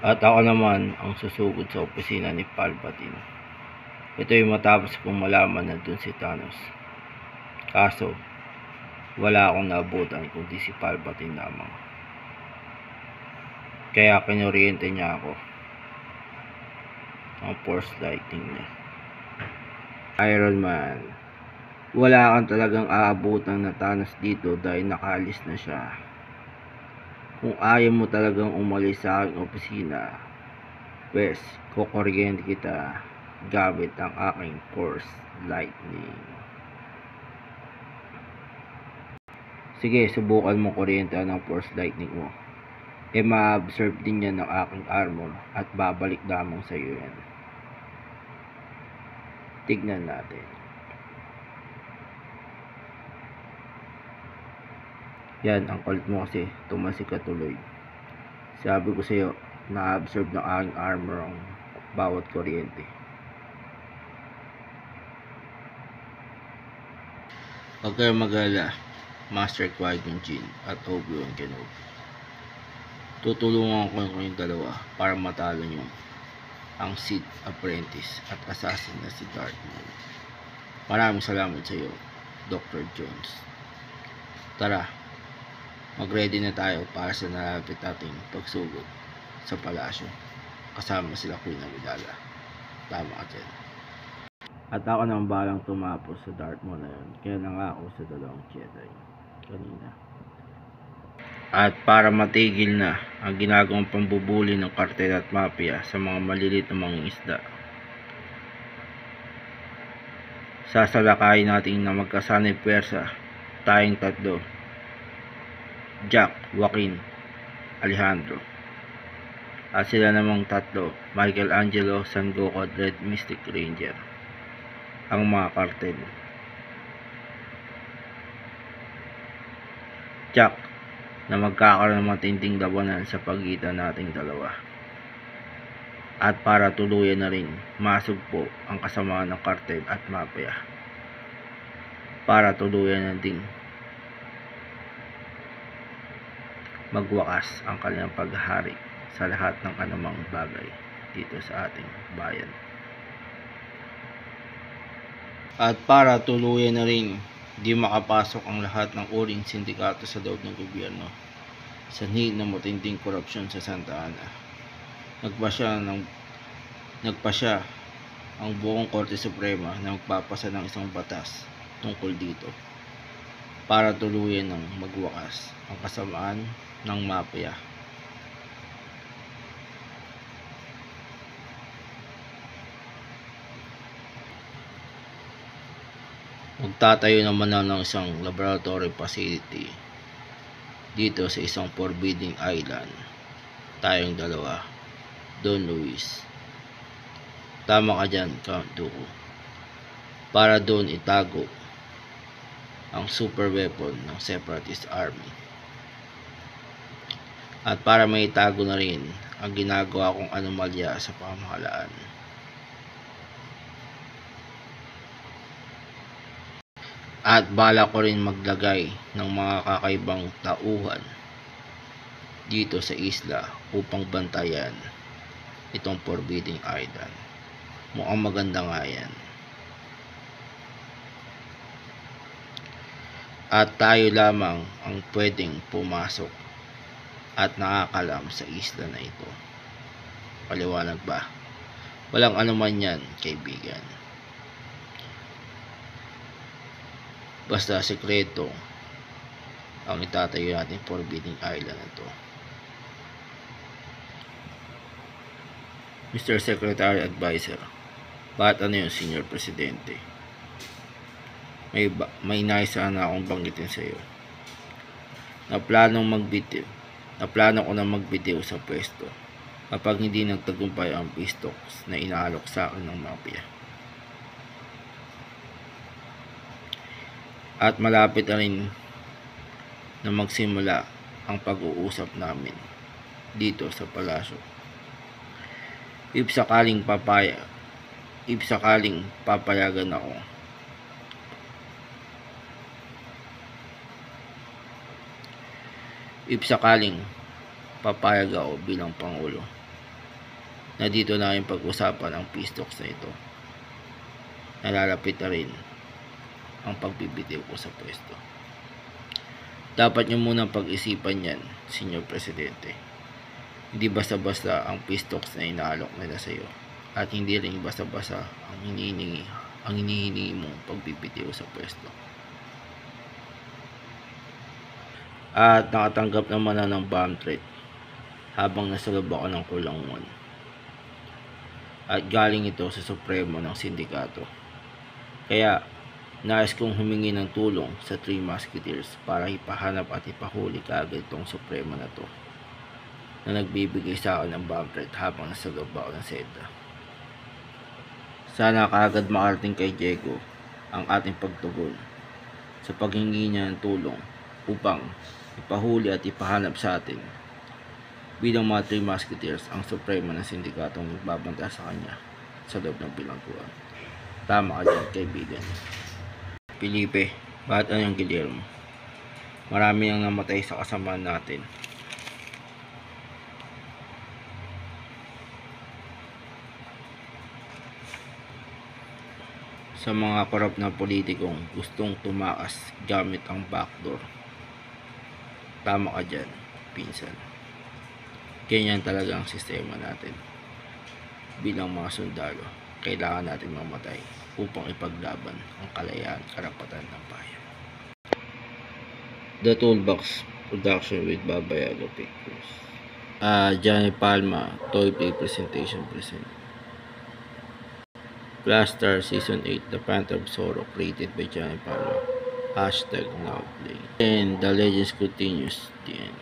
At ako naman ang susugod sa opisina ni Palpatine. Ito ay matapos kong malaman na dun si Thanos. Kaso, wala akong naabutan kundi si Palpatine lamang. Kaya kinoriente niya ako. Ang Force Lightning niya. Iron Man, wala kang talagang aabutan na Thanos dito dahil nakaalis na siya. Kung ayaw mo talagang umalis sa aking opisina, pwes, kukuryente kita gamit ang aking Force Lightning. Sige, subukan mo kuryentehan ng Force Lightning mo. Ma-absorb din yan ng aking armor at babalik lamang sa iyo yan. Tignan natin. Yan, ang kulit mo kasi tumasik ka tuloy. Sabi ko sa iyo, na-absorb ng aking armor ang bawat kuryente. Huwag kayong mag-alala, Master Qui-Gon Jinn at Obi-Wan Kenobi. Tutulungan ko kayong dalawa para matalo nyo ang Sith Apprentice at Assassin na si Darth Maul. Maraming salamat sa iyo, Dr. Jones. Tara, mag-ready na tayo para sa nalapit nating pagsugod sa palasyo. Kasama sila Queen Amidala. Tama ka dyan. At ako nang balang tumapos sa Darth Maul na yun. Kaya nangako sa dalawang Jedi kanina. At para matigil na ang ginagawang pambubuli ng kartel at mafia sa mga malilit na mga isda, sasalakayin natin na magkasanay pwersa tayong tatlo, Jack, Joaquin, Alejandro. At sila namang tatlo, Michelangelo, Son Goku at Red Mystic Ranger, ang mga kartel. Jack, na magkakaroon ng matinding labanan sa pagitan nating dalawa. At para tuluyan na rin masugpo ang kasamaan ng kartel at mafia. Para tuluyan na ding magwakas ang kanilang paghahari sa lahat ng anumang bagay dito sa ating bayan. At para tuluyan na rin di makapasok ang lahat ng uring sindikato sa loob ng gobyerno sa nihil na matinding korupsyon sa Santa Ana. Nagpasya ang buong Korte Suprema na magpapasa ng isang batas tungkol dito para tuluyan ng magwakas ang kasamaan ng mafia. Magtatayo naman ng isang laboratory facility dito sa isang forbidden island. Tayong dalawa, Don Luis. Tama ka dyan, Count Dooku. Para doon itago ang super weapon ng Separatist Army. At para may itago na rin ang ginagawa kong anomalya sa pamahalaan. At bala ko rin maglagay ng mga kakaibang tauhan dito sa isla upang bantayan itong forbidden island. Mukhang maganda nga yan. At tayo lamang ang pwedeng pumasok at nakakalam sa isla na ito. Paliwanag ba? Walang anuman yan, kaibigan. Basta sekreto ang itatayo natin forbidden island na to. Mr. Secretary Advisor, bakit ano yung Senior Presidente? May nais sana akong banggitin sa iyo. Naplano ko na magbitiw sa pwesto kapag hindi nagtagumpay ang peace talks na inaalok sa akin ng mafia. At malapit na rin na magsimula ang pag-uusap namin dito sa palasyo. If sakaling papayagan ako, bilang Pangulo, na dito na yung pag-usapan ang peace talks na ito. Nalalapit na rin ang pagbibitiw ko sa pwesto. Dapat nyo munang pag-isipan yan, Senyor Presidente. Hindi basta-basta ang peace talks na inaalok nila sa iyo, at hindi rin basta-basta ang hinihingi mong pagbibitiw sa pwesto. At nakatanggap naman na ng bomb threat habang nasa loob ako ng kulungan. At galing ito sa Supremo ng sindikato. Kaya nais kong humingi ng tulong sa Three Musketeers para ipahanap at ipahuli kaagad itong Supremo na to, na nagbibigay sa akin ng bomb threat habang nasa loob ako ng SEDA. Sana kaagad makarating kay Diego ang ating pagtugon sa paghingi niya ng tulong upang ipahuli at ipahanap sa atin bilang mga Three Musketeers ang Supremo ng sindikatong nagbabanta sa kanya sa loob ng bilangguan. Tama ka dyan, kaibigan. Felipe, bakit ang Guillermo? Marami ang namatay sa kasamaan natin. Sa mga korap na politikong gustong tumakas gamit ang backdoor. Tama ka dyan, pinsan. Ganyan talaga ang sistema natin. Bilang mga sundalo, kailangan natin mamatay upang ipaglaban ang kalayaan at karapatan ng bayan. The Toolbox Production with Babayago Pictures. Johnny Palma, Toy Play Presentation present. Blaster Season 8, The Phantom Zorro, created by Johnny Palma. #NowPlay. And the legends continues. The end.